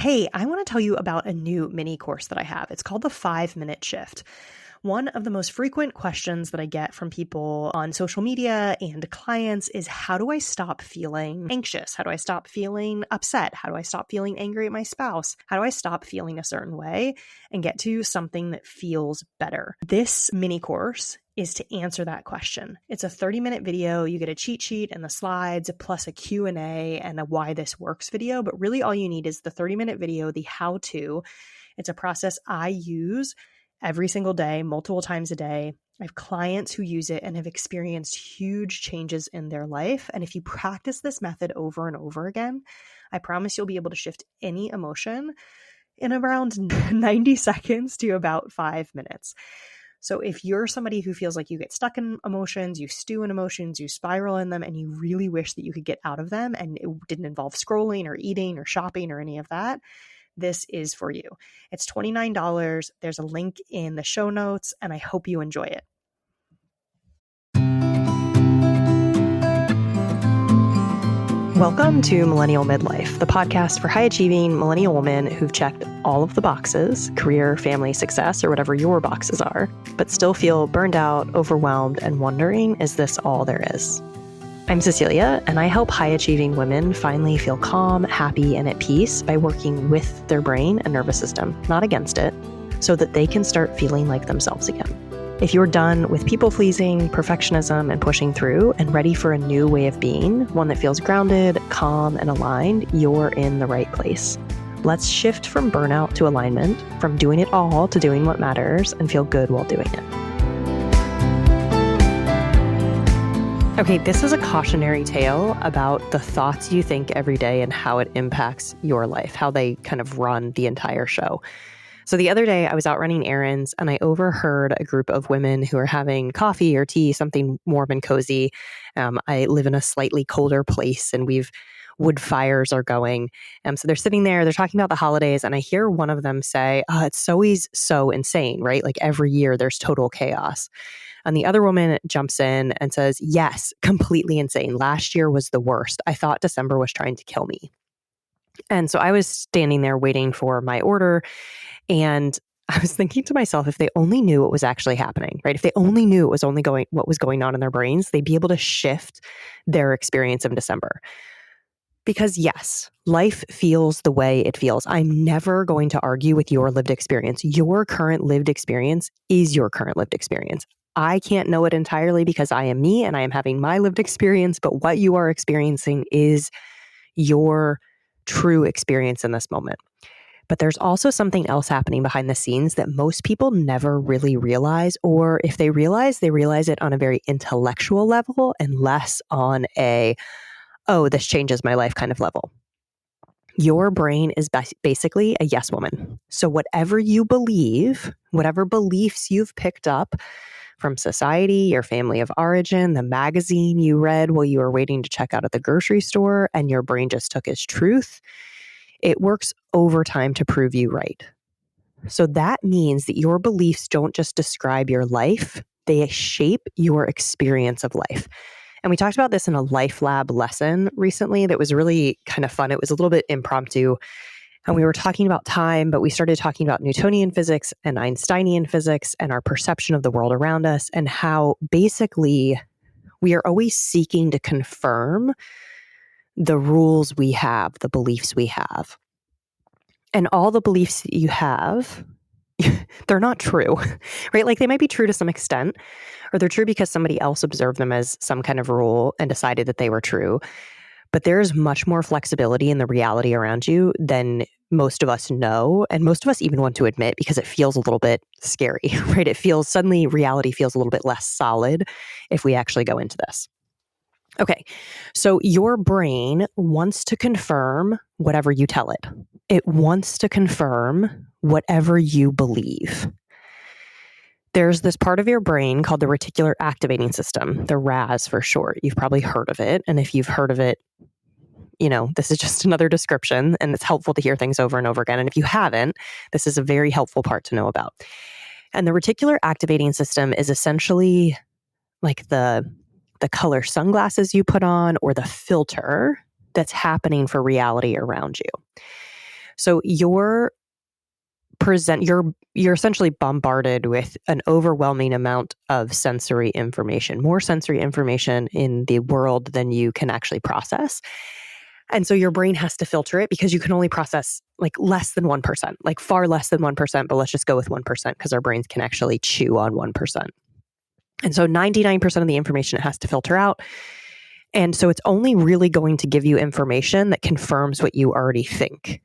Hey, I want to tell you about a new mini course that I have. It's called the 5 Minute Shift. One of the most frequent questions that I get from people on social media and clients is, how do I stop feeling anxious? How do I stop feeling upset? How do I stop feeling angry at my spouse? How do I stop feeling a certain way and get to something that feels better? This mini course is to answer that question. It's a 30-minute video. You get a cheat sheet and the slides, plus a Q&A and a why this works video. But really all you need is the 30-minute video, the how-to. It's a process I use every single day, multiple times a day. I have clients who use it and have experienced huge changes in their life. And if you practice this method over and over again, I promise you'll be able to shift any emotion in around 90 seconds to about 5 minutes. So if you're somebody who feels like you get stuck in emotions, you stew in emotions, you spiral in them, and you really wish that you could get out of them and it didn't involve scrolling or eating or shopping or any of that, this is for you. It's $29. There's a link in the show notes, and I hope you enjoy it. Welcome to Millennial Midlife, the podcast for high-achieving millennial women who've checked all of the boxes, career, family, success, or whatever your boxes are, but still feel burned out, overwhelmed, and wondering, is this all there is? I'm Cecelia, and I help high-achieving women finally feel calm, happy, and at peace by working with their brain and nervous system, not against it, so that they can start feeling like themselves again. If you're done with people-pleasing, perfectionism, and pushing through, and ready for a new way of being, one that feels grounded, calm, and aligned, you're in the right place. Let's shift from burnout to alignment, from doing it all to doing what matters, and feel good while doing it. Okay, this is a cautionary tale about the thoughts you think every day and how it impacts your life, how they kind of run the entire show. So the other day I was out running errands and I overheard a group of women who are having coffee or tea, something warm and cozy. I live in a slightly colder place and wood fires are going. So they're sitting there, they're talking about the holidays, and I hear one of them say, it's always so insane, right? Like every year there's total chaos. And the other woman jumps in and says, yes, completely insane. Last year was the worst. I thought December was trying to kill me. And so I was standing there waiting for my order. And I was thinking to myself, if they only knew what was actually happening, right? If they only knew what was going on in their brains, they'd be able to shift their experience of December. Because yes, life feels the way it feels. I'm never going to argue with your lived experience. Your current lived experience is your current lived experience. I can't know it entirely because I am me and I am having my lived experience, but what you are experiencing is your true experience in this moment. But there's also something else happening behind the scenes that most people never really realize, or if they realize it on a very intellectual level and less on a, oh, this changes my life kind of level. Your brain is basically a yes woman. So whatever you believe, whatever beliefs you've picked up from society, your family of origin, the magazine you read while you were waiting to check out at the grocery store, and your brain just took as truth, it works overtime to prove you right. So that means that your beliefs don't just describe your life, they shape your experience of life. And we talked about this in a Life Lab lesson recently that was really kind of fun. It was a little bit impromptu. And we were talking about time, but we started talking about Newtonian physics and Einsteinian physics and our perception of the world around us, and how basically we are always seeking to confirm the rules we have, the beliefs we have. And all the beliefs that you have, they're not true, right? Like they might be true to some extent, or they're true because somebody else observed them as some kind of rule and decided that they were true. But there's much more flexibility in the reality around you than most of us know. And most of us even want to admit, because it feels a little bit scary, right? Suddenly reality feels a little bit less solid if we actually go into this. Okay, so your brain wants to confirm whatever you tell it. It wants to confirm whatever you believe. There's this part of your brain called the reticular activating system, the RAS for short. You've probably heard of it. And if you've heard of it, this is just another description, and it's helpful to hear things over and over again. And if you haven't, this is a very helpful part to know about. And the reticular activating system is essentially like the color sunglasses you put on, or the filter that's happening for reality around you. So you're essentially bombarded with an overwhelming amount of sensory information, more sensory information in the world than you can actually process. And so your brain has to filter it because you can only process like less than 1%, like far less than 1%, but let's just go with 1% because our brains can actually chew on 1%. And so 99% of the information it has to filter out. And so it's only really going to give you information that confirms what you already think,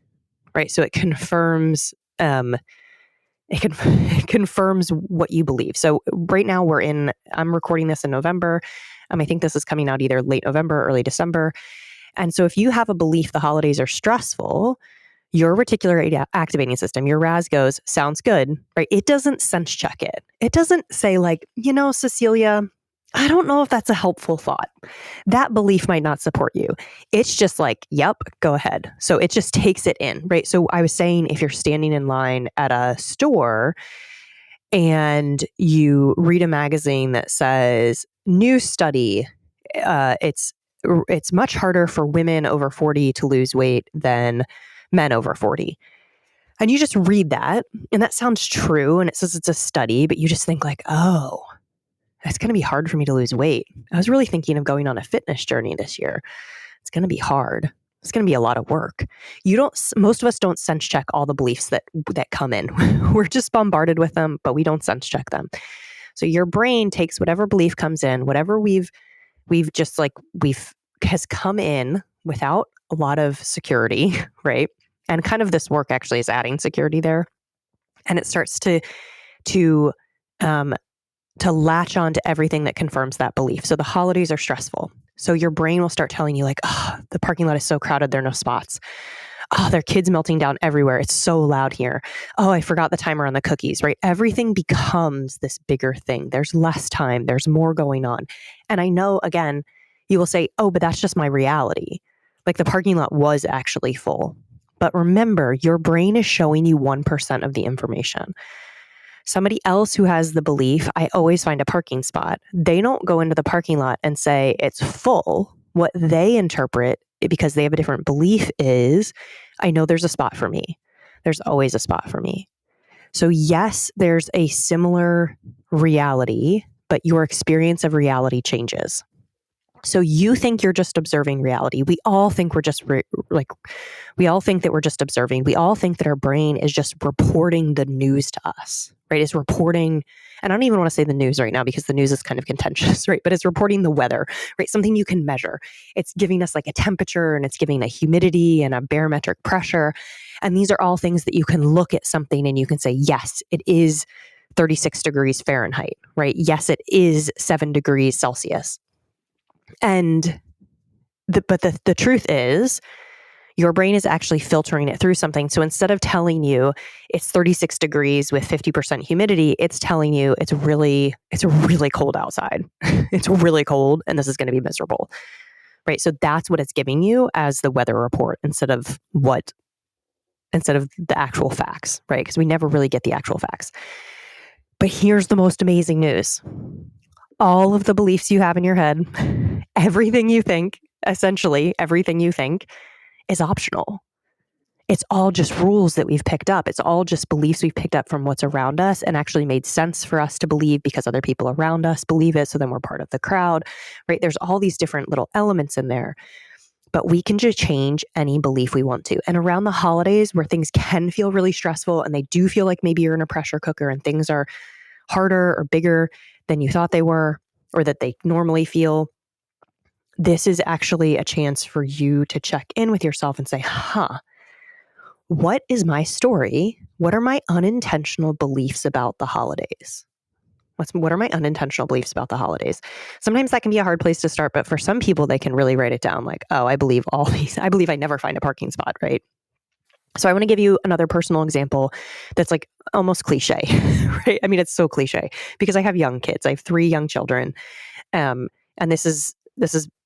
right? So it confirms it confirms what you believe. So right now I'm recording this in November. I think this is coming out either late November or early December. And so if you have a belief the holidays are stressful, your reticular activating system, your RAS goes, sounds good, right? It doesn't sense check it. It doesn't say like, Cecelia, I don't know if that's a helpful thought. That belief might not support you. It's just like, yep, go ahead. So it just takes it in, right? So I was saying, if you're standing in line at a store and you read a magazine that says, new study, it's much harder for women over 40 to lose weight than men over 40. And you just read that, and that sounds true, and it says it's a study, but you just think like, oh, it's going to be hard for me to lose weight. I was really thinking of going on a fitness journey this year. It's going to be hard. It's going to be a lot of work. Most of us don't sense check all the beliefs that come in. We're just bombarded with them, but we don't sense check them. So your brain takes whatever belief comes in, whatever has come in without a lot of security, right? And kind of this work actually is adding security there. And it starts to latch on to everything that confirms that belief. So the holidays are stressful. So your brain will start telling you like, oh, the parking lot is so crowded, there are no spots. Oh, there are kids melting down everywhere. It's so loud here. Oh, I forgot the timer on the cookies, right? Everything becomes this bigger thing. There's less time. There's more going on. And I know, again, you will say, oh, but that's just my reality. Like the parking lot was actually full. But remember, your brain is showing you 1% of the information. Somebody else who has the belief, I always find a parking spot, they don't go into the parking lot and say it's full. What they interpret, because they have a different belief, is, I know there's a spot for me. There's always a spot for me. So yes, there's a similar reality, but your experience of reality changes. So you think you're just observing reality. We all think we're just we all think that we're just observing. We all think that our brain is just reporting the news to us, right? It's reporting, and I don't even want to say the news right now because the news is kind of contentious, right? But it's reporting the weather, right? Something you can measure. It's giving us like a temperature, and it's giving a humidity and a barometric pressure. And these are all things that you can look at something and you can say, yes, it is 36 degrees Fahrenheit, right? Yes, it is 7 degrees Celsius. And the truth is, your brain is actually filtering it through something. So instead of telling you it's 36 degrees with 50% humidity, it's telling you it's really cold outside. It's really cold and this is going to be miserable. Right? So that's what it's giving you as the weather report instead of the actual facts, right? Because we never really get the actual facts. But here's the most amazing news. All of the beliefs you have in your head, everything you think, essentially everything you think, is optional. It's all just rules that we've picked up. It's all just beliefs we've picked up from what's around us and actually made sense for us to believe because other people around us believe it. So then we're part of the crowd, right? There's all these different little elements in there, but we can just change any belief we want to. And around the holidays where things can feel really stressful and they do feel like maybe you're in a pressure cooker and things are harder or bigger than you thought they were or that they normally feel, this is actually a chance for you to check in with yourself and say, what is my story? What are my unintentional beliefs about the holidays? What are my unintentional beliefs about the holidays? Sometimes that can be a hard place to start, but for some people, they can really write it down like, oh, I believe all these. I believe I never find a parking spot, right? So I want to give you another personal example that's like almost cliche, right? I mean, it's so cliche because I have young kids. I have 3 young children. And this is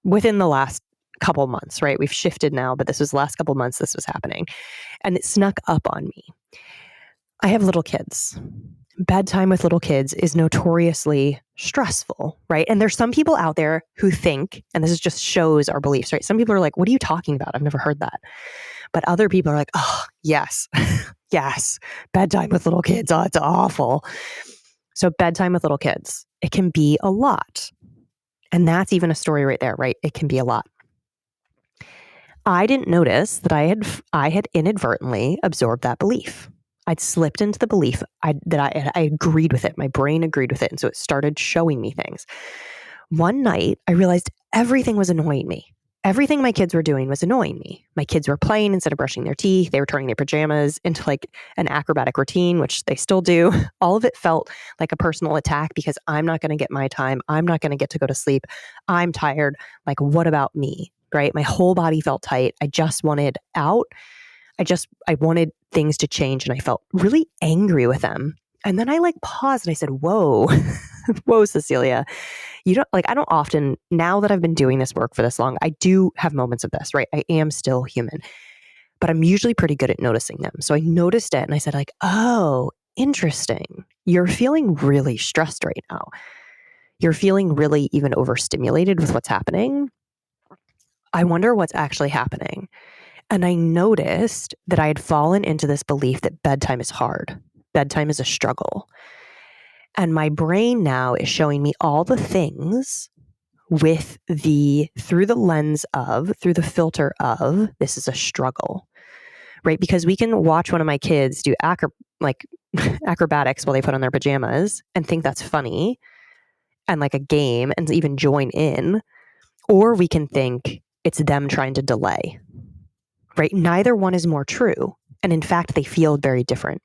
within the last couple months, right? We've shifted now, but this was the last couple months this was happening. And it snuck up on me. I have little kids. Bedtime with little kids is notoriously stressful, right? And there's some people out there who think, and this just shows our beliefs, right? Some people are like, what are you talking about? I've never heard that. But other people are like, oh, yes, yes, bedtime with little kids. Oh, it's awful. So bedtime with little kids, it can be a lot. And that's even a story right there, right? It can be a lot. I didn't notice that I had inadvertently absorbed that belief. I'd slipped into the belief that I agreed with it. My brain agreed with it. And so it started showing me things. One night, I realized everything was annoying me. Everything my kids were doing was annoying me. My kids were playing instead of brushing their teeth. They were turning their pajamas into like an acrobatic routine, which they still do. All of it felt like a personal attack because I'm not going to get my time. I'm not going to get to go to sleep. I'm tired. Like, what about me? Right? My whole body felt tight. I just wanted out. I wanted things to change, and I felt really angry with them. And then I like paused and I said, whoa, whoa, Cecelia, I don't often, now that I've been doing this work for this long, I do have moments of this, right? I am still human, but I'm usually pretty good at noticing them. So I noticed it and I said like, oh, interesting. You're feeling really stressed right now. You're feeling really even overstimulated with what's happening. I wonder what's actually happening. And I noticed that I had fallen into this belief that bedtime is hard. Bedtime is a struggle. And my brain now is showing me all the things through the filter of, this is a struggle, right? Because we can watch one of my kids do acrobatics while they put on their pajamas and think that's funny and like a game and even join in, or we can think it's them trying to delay, right? Neither one is more true. And in fact, they feel very different.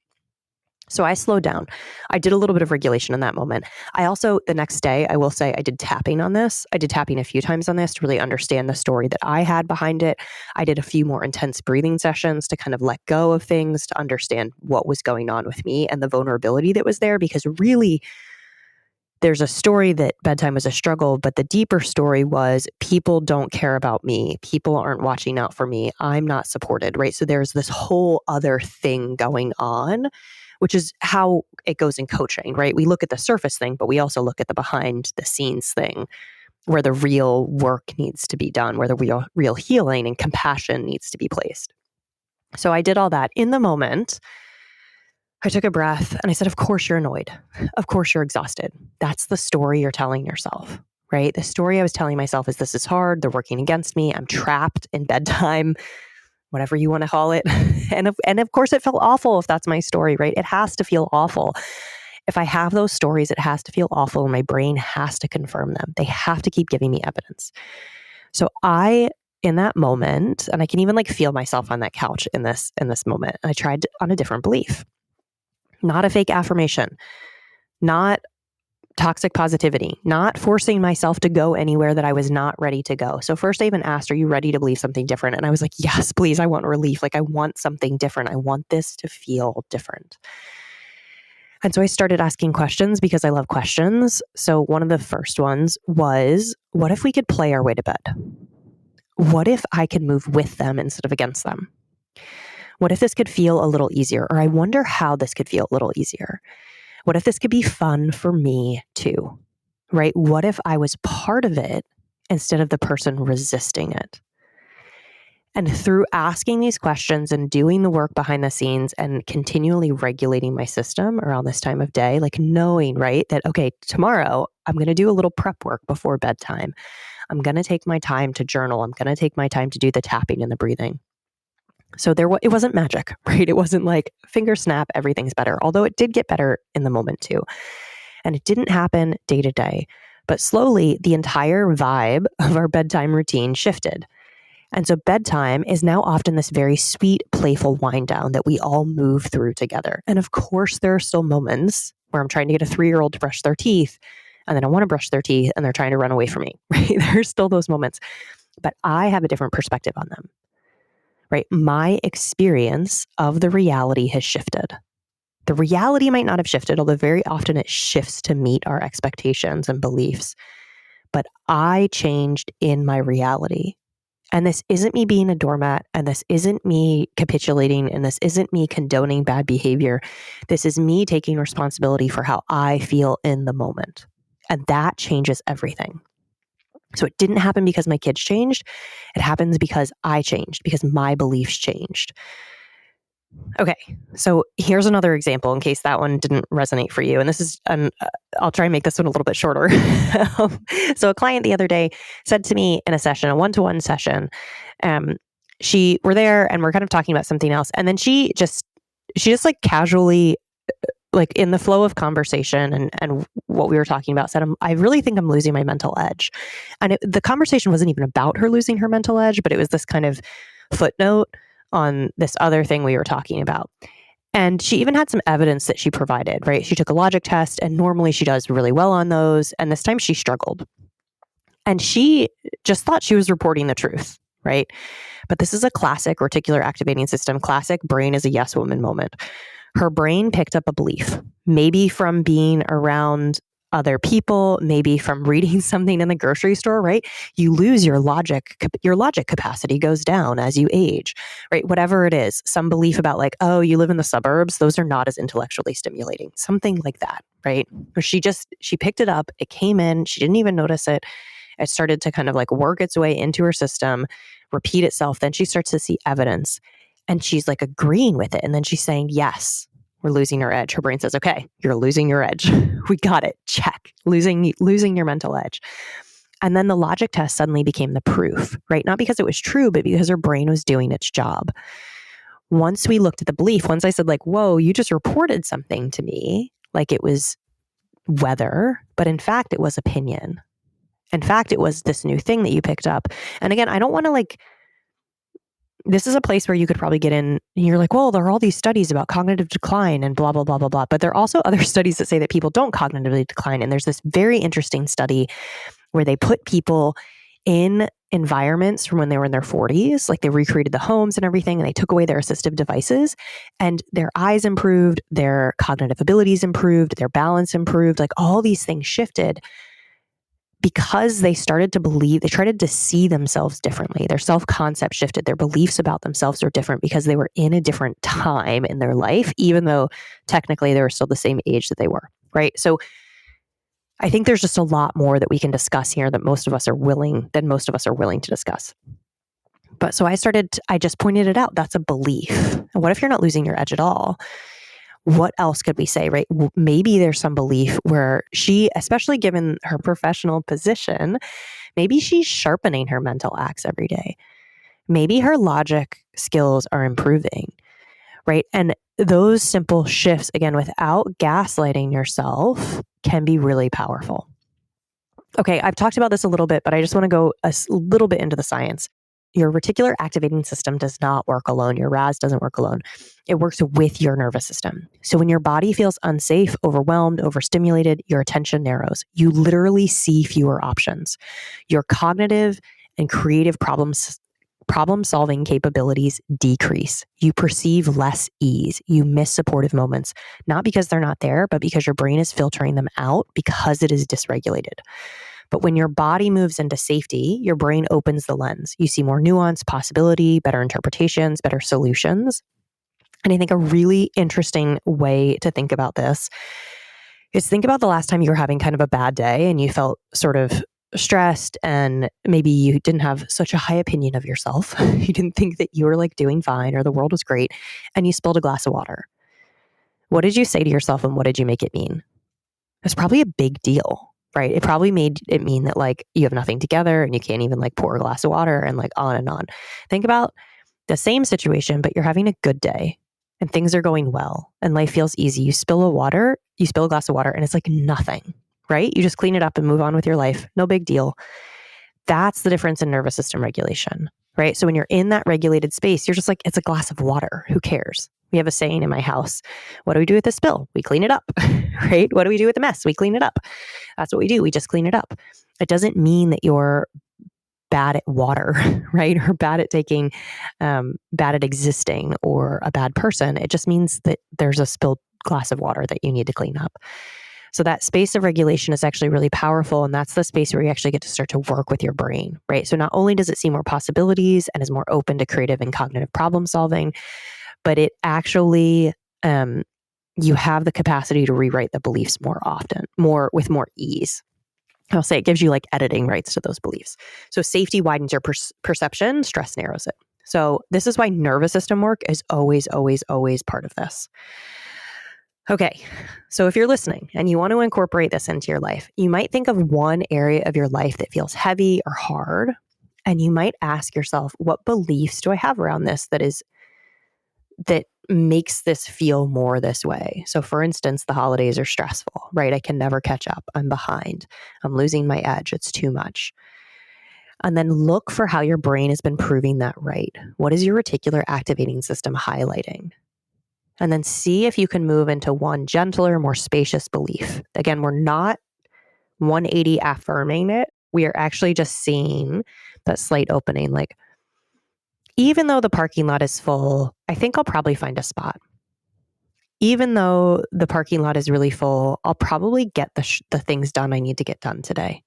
So I slowed down. I did a little bit of regulation in that moment. I also, the next day, I will say I did tapping on this. I did tapping a few times on this to really understand the story that I had behind it. I did a few more intense breathing sessions to kind of let go of things, to understand what was going on with me and the vulnerability that was there, because really, there's a story that bedtime was a struggle, but the deeper story was people don't care about me. People aren't watching out for me. I'm not supported, right? So there's this whole other thing going on, which is how it goes in coaching, right? We look at the surface thing, but we also look at the behind the scenes thing where the real work needs to be done, where the real healing and compassion needs to be placed. So I did all that. In the moment, I took a breath and I said, of course you're annoyed. Of course you're exhausted. That's the story you're telling yourself, right? The story I was telling myself is this is hard. They're working against me. I'm trapped in bedtime, whatever you want to call it. And of course it felt awful if that's my story, right? It has to feel awful. If I have those stories, it has to feel awful and my brain has to confirm them. They have to keep giving me evidence. So in that moment, and I can even like feel myself on that couch in this moment, I tried on a different belief. Not a fake affirmation, not toxic positivity, not forcing myself to go anywhere that I was not ready to go. So first I even asked, are you ready to believe something different? And I was like, yes, please. I want relief. Like I want something different. I want this to feel different. And so I started asking questions because I love questions. So one of the first ones was, what if we could play our way to bed? What if I could move with them instead of against them? What if this could feel a little easier? Or I wonder how this could feel a little easier. What if this could be fun for me too, right? What if I was part of it instead of the person resisting it? And through asking these questions and doing the work behind the scenes and continually regulating my system around this time of day, like knowing, right, that, okay, tomorrow I'm going to do a little prep work before bedtime. I'm going to take my time to journal. I'm going to take my time to do the tapping and the breathing. So it wasn't magic, right? It wasn't like finger snap, everything's better. Although it did get better in the moment too. And it didn't happen day to day. But slowly, the entire vibe of our bedtime routine shifted. And so bedtime is now often this very sweet, playful wind down that we all move through together. And of course, there are still moments where I'm trying to get a 3-year-old to brush their teeth, and they don't want to brush their teeth, and they're trying to run away from me, right? There's still those moments. But I have a different perspective on them. Right? My experience of the reality has shifted. The reality might not have shifted, although very often it shifts to meet our expectations and beliefs. But I changed in my reality. And this isn't me being a doormat, and this isn't me capitulating, and this isn't me condoning bad behavior. This is me taking responsibility for how I feel in the moment. And that changes everything. So it didn't happen because my kids changed. It happens because I changed, because my beliefs changed. Okay, so here's another example in case that one didn't resonate for you. And this is, I'll try and make this one a little bit shorter. So a client the other day said to me in a session, a one-to-one session, we're there and we're kind of talking about something else. And then she just like casually, like in the flow of conversation and what we were talking about, said, I really think I'm losing my mental edge. And the conversation wasn't even about her losing her mental edge, but it was this kind of footnote on this other thing we were talking about. And she even had some evidence that she provided, right? She took a logic test, and normally she does really well on those. And this time she struggled. And she just thought she was reporting the truth, right? But this is a classic reticular activating system, classic brain is a yes woman moment. Her brain picked up a belief, maybe from being around other people, maybe from reading something in the grocery store, right? You lose your logic capacity goes down as you age, right? Whatever it is, some belief about like, oh, you live in the suburbs, those are not as intellectually stimulating, something like that, right? Or she picked it up, it came in, she didn't even notice it. It started to kind of like work its way into her system, repeat itself. Then she starts to see evidence and she's like agreeing with it. And then she's saying, yes, we're losing our edge. Her brain says, okay, you're losing your edge. We got it. Check. Losing your mental edge. And then the logic test suddenly became the proof, right? Not because it was true, but because her brain was doing its job. Once we looked at the belief, once I said like, whoa, you just reported something to me like it was weather, but in fact, it was opinion. In fact, it was this new thing that you picked up. And again, I don't want to like, this is a place where you could probably get in and you're like, well, there are all these studies about cognitive decline and blah, blah, blah, blah, blah. But there are also other studies that say that people don't cognitively decline. And there's this very interesting study where they put people in environments from when they were in their 40s, like they recreated the homes and everything, and they took away their assistive devices and their eyes improved, their cognitive abilities improved, their balance improved, like all these things shifted because they started to see themselves differently. Their self-concept shifted. Their beliefs about themselves are different because they were in a different time in their life, even though technically they were still the same age that they were, right? So I think there's just a lot more that we can discuss here that most of us are willing to discuss. But so I just pointed it out. That's a belief. And what if you're not losing your edge at all? What else could we say, right? Maybe there's some belief where she, especially given her professional position, maybe she's sharpening her mental axe every day. Maybe her logic skills are improving, right? And those simple shifts, again, without gaslighting yourself, can be really powerful. Okay, I've talked about this a little bit, but I just want to go a little bit into the science. Your reticular activating system does not work alone. Your RAS doesn't work alone. It works with your nervous system. So when your body feels unsafe, overwhelmed, overstimulated, your attention narrows. You literally see fewer options. Your cognitive and creative problem-solving capabilities decrease. You perceive less ease. You miss supportive moments, not because they're not there, but because your brain is filtering them out because it is dysregulated. But when your body moves into safety, your brain opens the lens. You see more nuance, possibility, better interpretations, better solutions. And I think a really interesting way to think about this is think about the last time you were having kind of a bad day and you felt sort of stressed and maybe you didn't have such a high opinion of yourself. You didn't think that you were like doing fine or the world was great and you spilled a glass of water. What did you say to yourself and what did you make it mean? It's probably a big deal. Right. It probably made it mean that like you have nothing together and you can't even like pour a glass of water and like on and on. Think about the same situation, but you're having a good day and things are going well and life feels easy. You spill a glass of water and it's like nothing, right? You just clean it up and move on with your life. No big deal. That's the difference in nervous system regulation, right? So when you're in that regulated space, you're just like, it's a glass of water. Who cares? We have a saying in my house. What do we do with the spill? We clean it up, right? What do we do with the mess? We clean it up. That's what we do. We just clean it up. It doesn't mean that you're bad at water, right? Or bad at bad at existing or a bad person. It just means that there's a spilled glass of water that you need to clean up. So that space of regulation is actually really powerful. And that's the space where you actually get to start to work with your brain, right? So not only does it see more possibilities and is more open to creative and cognitive problem solving, but it actually, you have the capacity to rewrite the beliefs more often, with more ease. I'll say it gives you like editing rights to those beliefs. So safety widens your perception, stress narrows it. So this is why nervous system work is always, always, always part of this. Okay, so if you're listening and you want to incorporate this into your life, you might think of one area of your life that feels heavy or hard, and you might ask yourself, what beliefs do I have around this that makes this feel more this way? So for instance, the holidays are stressful, right? I can never catch up. I'm behind. I'm losing my edge. It's too much. And then look for how your brain has been proving that right. What is your reticular activating system highlighting? And then see if you can move into one gentler, more spacious belief. Again, we're not 180 affirming it. We are actually just seeing that slight opening. Like, even though the parking lot is full, I think I'll probably find a spot. Even though the parking lot is really full, I'll probably get the things done I need to get done today.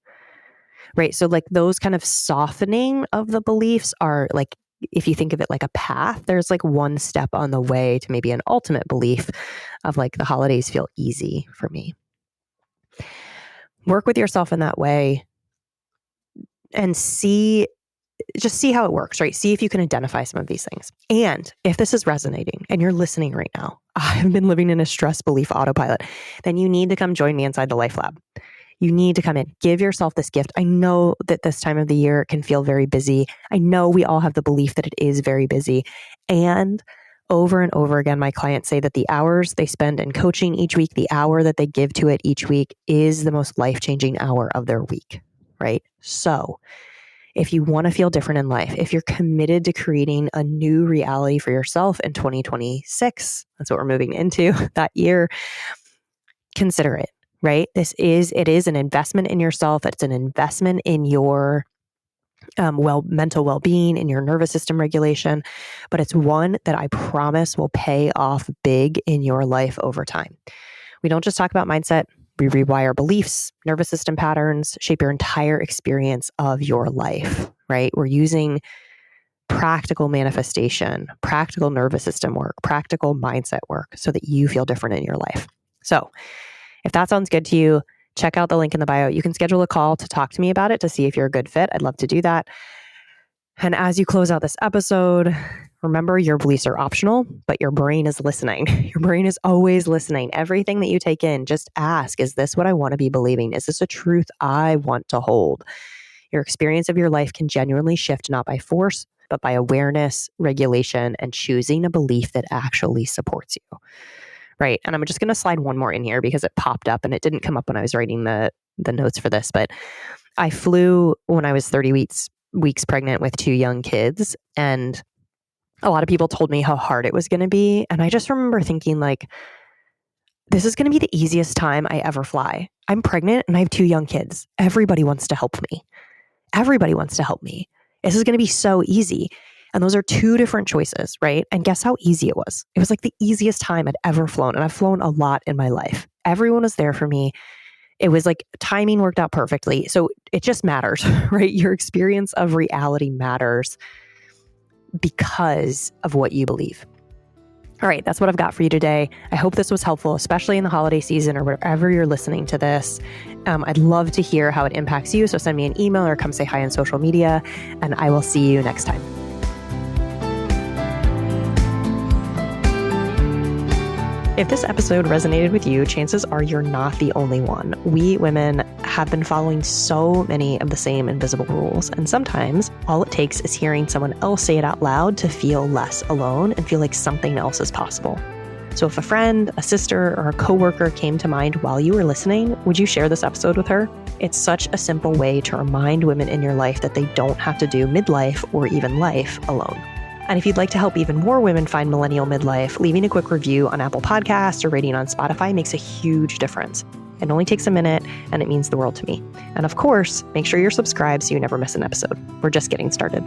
Right? So like those kind of softening of the beliefs are like, if you think of it like a path, there's like one step on the way to maybe an ultimate belief of like the holidays feel easy for me. Work with yourself in that way and just see how it works, right? See if you can identify some of these things. And if this is resonating and you're listening right now, I've been living in a stress belief autopilot, then you need to come join me inside the Life Lab. You need to come in, give yourself this gift. I know that this time of the year can feel very busy. I know we all have the belief that it is very busy. And over and over again, my clients say that the hours they spend in coaching each week, the hour that they give to it each week is the most life-changing hour of their week, right? So if you want to feel different in life, if you're committed to creating a new reality for yourself in 2026, that's what we're moving into that year, consider it. Right? It is an investment in yourself. It's an investment in your mental well-being, in your nervous system regulation, but it's one that I promise will pay off big in your life over time. We don't just talk about mindset. We rewire beliefs, nervous system patterns, shape your entire experience of your life, right? We're using practical manifestation, practical nervous system work, practical mindset work so that you feel different in your life. So if that sounds good to you, check out the link in the bio. You can schedule a call to talk to me about it to see if you're a good fit. I'd love to do that. And as you close out this episode, remember your beliefs are optional, but your brain is listening. Your brain is always listening. Everything that you take in, just ask, is this what I want to be believing? Is this a truth I want to hold? Your experience of your life can genuinely shift not by force, but by awareness, regulation, and choosing a belief that actually supports you. Right. And I'm just going to slide one more in here because it popped up and it didn't come up when I was writing the notes for this. But I flew when I was 30 weeks pregnant with 2 young kids. And a lot of people told me how hard it was going to be. And I just remember thinking like, this is going to be the easiest time I ever fly. I'm pregnant and I have 2 young kids. Everybody wants to help me. Everybody wants to help me. This is going to be so easy. And those are 2 different choices, right? And guess how easy it was? It was like the easiest time I'd ever flown. And I've flown a lot in my life. Everyone was there for me. It was like timing worked out perfectly. So it just matters, right? Your experience of reality matters because of what you believe. All right, that's what I've got for you today. I hope this was helpful, especially in the holiday season or wherever you're listening to this. I'd love to hear how it impacts you. So send me an email or come say hi on social media, and I will see you next time. If this episode resonated with you, chances are you're not the only one. We women have been following so many of the same invisible rules, and sometimes all it takes is hearing someone else say it out loud to feel less alone and feel like something else is possible. So if a friend, a sister, or a coworker came to mind while you were listening, would you share this episode with her? It's such a simple way to remind women in your life that they don't have to do midlife or even life alone. And if you'd like to help even more women find millennial midlife, leaving a quick review on Apple Podcasts or rating on Spotify makes a huge difference. It only takes a minute, and it means the world to me. And of course, make sure you're subscribed so you never miss an episode. We're just getting started.